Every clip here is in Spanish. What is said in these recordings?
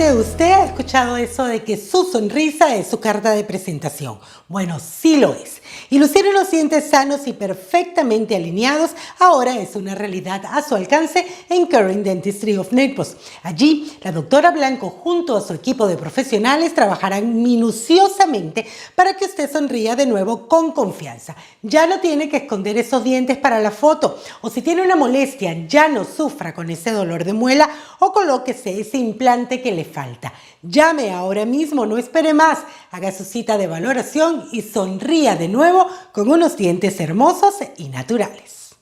Seguramente usted ha escuchado eso de que su sonrisa es su carta de presentación. Bueno, sí lo es. Y lucir unos dientes sanos y perfectamente alineados ahora es una realidad a su alcance en Current Dentistry of Naples. Allí, la doctora Blanco junto a su equipo de profesionales trabajarán minuciosamente para que usted sonría de nuevo con confianza. Ya no tiene que esconder esos dientes para la foto, o si tiene una molestia, ya no sufra con ese dolor de muela o colóquese ese implante que le falta. Llame ahora mismo, no espere más, haga su cita de valoración y sonría de nuevo con unos dientes hermosos y naturales.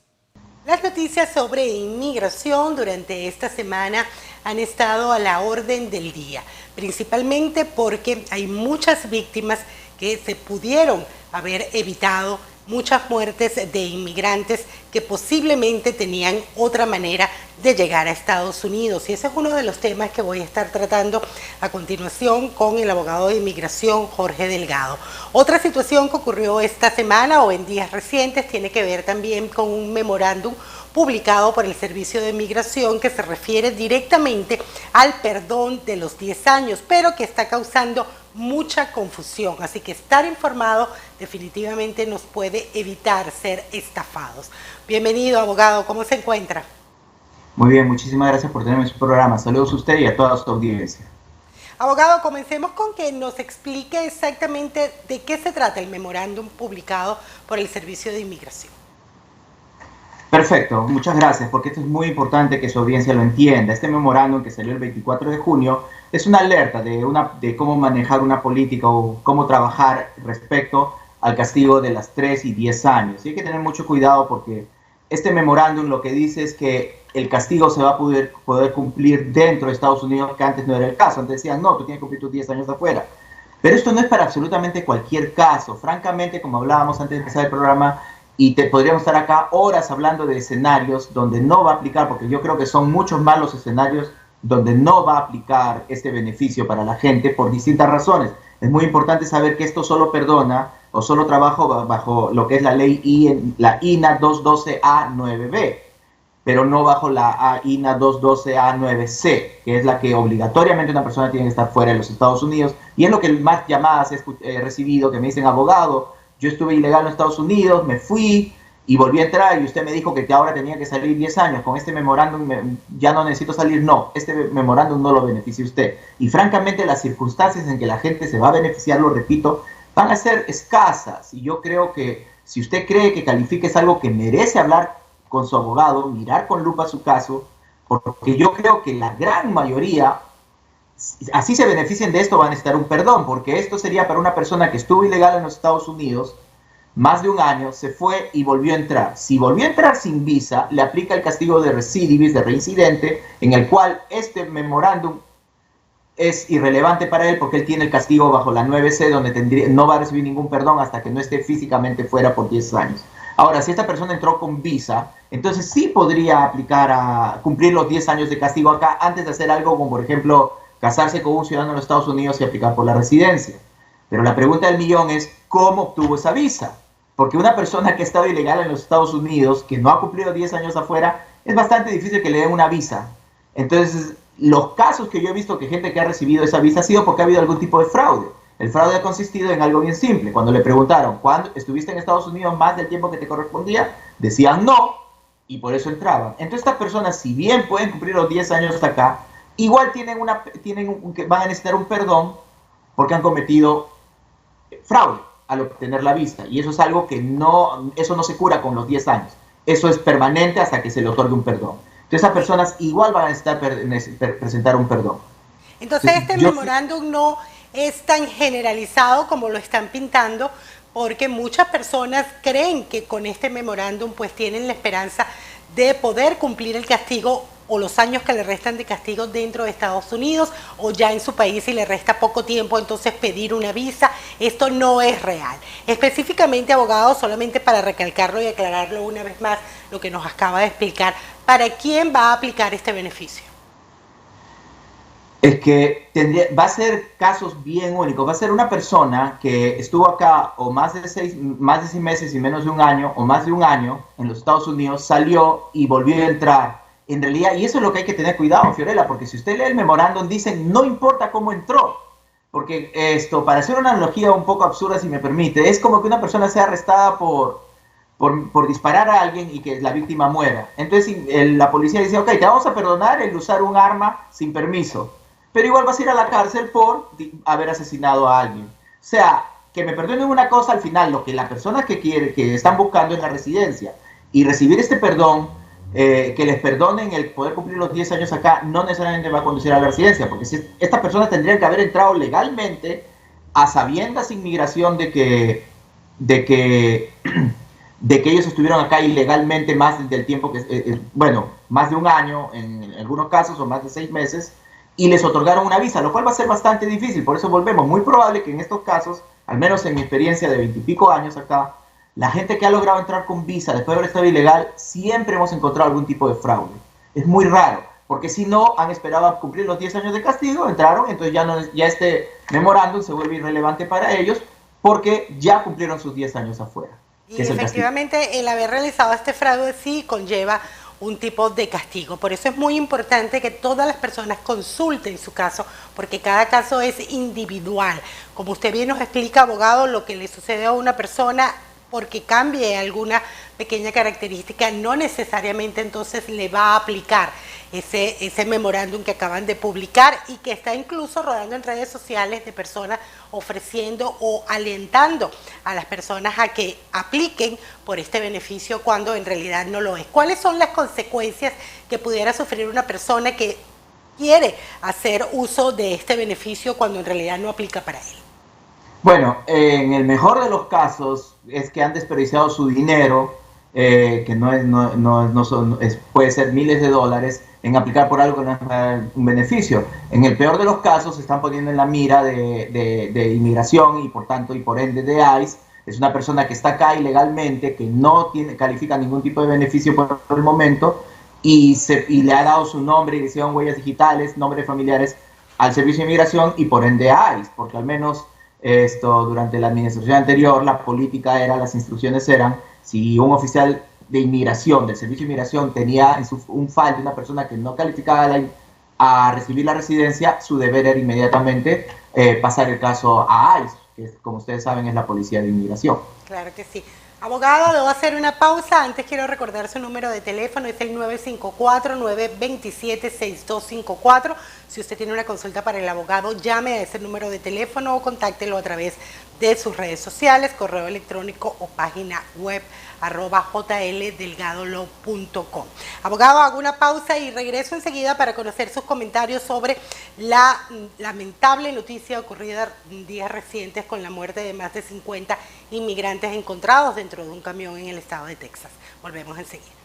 Las noticias sobre inmigración durante esta semana han estado a la orden del día, principalmente porque hay muchas víctimas que se pudieron haber evitado, muchas muertes de inmigrantes que posiblemente tenían otra manera de llegar a Estados Unidos. Y ese es uno de los temas que voy a estar tratando a continuación con el abogado de inmigración Jorge Delgado. Otra situación que ocurrió esta semana o en días recientes tiene que ver también con un memorándum publicado por el Servicio de Migración que se refiere directamente al perdón de los 10 años, pero que está causando mucha confusión. Así que estar informado definitivamente nos puede evitar ser estafados. Bienvenido, abogado, ¿cómo se encuentra? Muy bien, muchísimas gracias por tenerme en su programa. Saludos a usted y a toda su audiencia. Abogado, comencemos con que nos explique exactamente de qué se trata el memorándum publicado por el Servicio de Inmigración. Perfecto, muchas gracias, porque esto es muy importante que su audiencia lo entienda. Este memorándum que salió el 24 de junio es una alerta de cómo manejar una política o cómo trabajar respecto al castigo de las 3 y 10 años. Y hay que tener mucho cuidado porque este memorándum lo que dice es que el castigo se va a poder cumplir dentro de Estados Unidos, que antes no era el caso. Antes decían, no, tú tienes que cumplir tus 10 años afuera. Pero esto no es para absolutamente cualquier caso. Francamente, como hablábamos antes de empezar el programa, y podríamos estar acá horas hablando de escenarios donde no va a aplicar, porque yo creo que son muchos más los escenarios donde no va a aplicar este beneficio para la gente por distintas razones. Es muy importante saber que esto solo perdona o solo trabaja bajo lo que es la ley la INA 212A9B, pero no bajo la INA 212A9C, que es la que obligatoriamente una persona tiene que estar fuera de los Estados Unidos, y es lo que más llamadas he recibido, que me dicen, abogado, yo estuve ilegal en los Estados Unidos, me fui y volví a entrar y usted me dijo que ahora tenía que salir 10 años. Con este memorándum ya no necesito salir. No, este memorándum no lo beneficia usted. Y francamente las circunstancias en que la gente se va a beneficiar, lo repito, van a ser escasas. Y yo creo que si usted cree que califique es algo que merece hablar con su abogado, mirar con lupa su caso, porque yo creo que la gran mayoría, así se beneficien de esto, van a necesitar un perdón, porque esto sería para una persona que estuvo ilegal en los Estados Unidos más de un año, se fue y volvió a entrar. Si volvió a entrar sin visa, le aplica el castigo de recidivis, de reincidente, en el cual este memorándum es irrelevante para él porque él tiene el castigo bajo la 9C, donde no va a recibir ningún perdón hasta que no esté físicamente fuera por 10 años. Ahora, si esta persona entró con visa, entonces sí podría aplicar a cumplir los 10 años de castigo acá antes de hacer algo como, por ejemplo, casarse con un ciudadano de los Estados Unidos y aplicar por la residencia. Pero la pregunta del millón es, ¿cómo obtuvo esa visa? Porque una persona que ha estado ilegal en los Estados Unidos, que no ha cumplido 10 años afuera, es bastante difícil que le den una visa. Entonces, los casos que yo he visto que gente que ha recibido esa visa ha sido porque ha habido algún tipo de fraude. El fraude ha consistido en algo bien simple. Cuando le preguntaron, ¿cuándo estuviste en Estados Unidos más del tiempo que te correspondía? Decían no, y por eso entraban. Entonces, estas personas, si bien pueden cumplir los 10 años hasta acá, igual van a necesitar un perdón porque han cometido fraude al obtener la visa. Y eso es algo que eso no se cura con los 10 años. Eso es permanente hasta que se le otorgue un perdón. Entonces, esas personas igual van a necesitar presentar un perdón. Entonces, este memorándum no es tan generalizado como lo están pintando, porque muchas personas creen que con este memorándum pues tienen la esperanza de poder cumplir el castigo o los años que le restan de castigo dentro de Estados Unidos o ya en su país si le resta poco tiempo, entonces pedir una visa. Esto no es real. Específicamente, abogado, solamente para recalcarlo y aclararlo una vez más lo que nos acaba de explicar, ¿para quién va a aplicar este beneficio? Es que va a ser casos bien únicos. Va a ser una persona que estuvo acá o más de 6 meses y menos de un año, o más de un año en los Estados Unidos, salió y volvió a entrar en realidad, y eso es lo que hay que tener cuidado, Fiorella, porque si usted lee el memorándum, dicen, no importa cómo entró, porque esto, para hacer una analogía un poco absurda, si me permite, es como que una persona sea arrestada por disparar a alguien y que la víctima muera. Entonces la policía dice, ok, te vamos a perdonar el usar un arma sin permiso, pero igual vas a ir a la cárcel por haber asesinado a alguien. O sea, que me perdonen una cosa, al final lo que la persona que están buscando es la residencia. Y recibir este perdón, que les perdonen el poder cumplir los 10 años acá, no necesariamente va a conducir a la residencia, porque si estas personas tendrían que haber entrado legalmente a sabiendas inmigración de que ellos estuvieron acá ilegalmente más del tiempo que, bueno, más de un año en algunos casos o más de 6 meses, y les otorgaron una visa, lo cual va a ser bastante difícil. Por eso volvemos, muy probable que en estos casos, al menos en mi experiencia de 20 y pico años acá, la gente que ha logrado entrar con visa después de haber estado ilegal, siempre hemos encontrado algún tipo de fraude. Es muy raro, porque si no, han esperado a cumplir los 10 años de castigo, entraron, entonces ya este memorándum se vuelve irrelevante para ellos, porque ya cumplieron sus 10 años afuera. Y efectivamente el haber realizado este fraude sí conlleva un tipo de castigo. Por eso es muy importante que todas las personas consulten su caso, porque cada caso es individual. Como usted bien nos explica, abogado, lo que le sucede a una persona porque cambie alguna pequeña característica, no necesariamente entonces le va a aplicar ese memorándum que acaban de publicar y que está incluso rodando en redes sociales de personas ofreciendo o alentando a las personas a que apliquen por este beneficio cuando en realidad no lo es. ¿Cuáles son las consecuencias que pudiera sufrir una persona que quiere hacer uso de este beneficio cuando en realidad no aplica para él? Bueno, en el mejor de los casos es que han desperdiciado su dinero, que puede ser miles de dólares, en aplicar por algo que no es un beneficio. En el peor de los casos se están poniendo en la mira de inmigración y por ende de ICE. Es una persona que está acá ilegalmente, que no califica ningún tipo de beneficio por el momento y le ha dado su nombre, dirección, huellas digitales, nombres familiares al Servicio de Inmigración y por ende a ICE, porque al menos durante la administración anterior la política era, las instrucciones eran, si un oficial de inmigración, del Servicio de Inmigración, tenía en un file de una persona que no calificaba a recibir la residencia, su deber era inmediatamente pasar el caso a ICE, que como ustedes saben es la Policía de Inmigración. Claro que sí. Abogado, debo hacer una pausa. Antes quiero recordar su número de teléfono, es el 954-927-6254. Si usted tiene una consulta para el abogado, llame a ese número de teléfono o contáctelo a través de sus redes sociales, correo electrónico o página web @jldelgadolo.com. Abogado, hago una pausa y regreso enseguida para conocer sus comentarios sobre la lamentable noticia ocurrida en días recientes con la muerte de más de 50 inmigrantes encontrados dentro de un camión en el estado de Texas. Volvemos enseguida.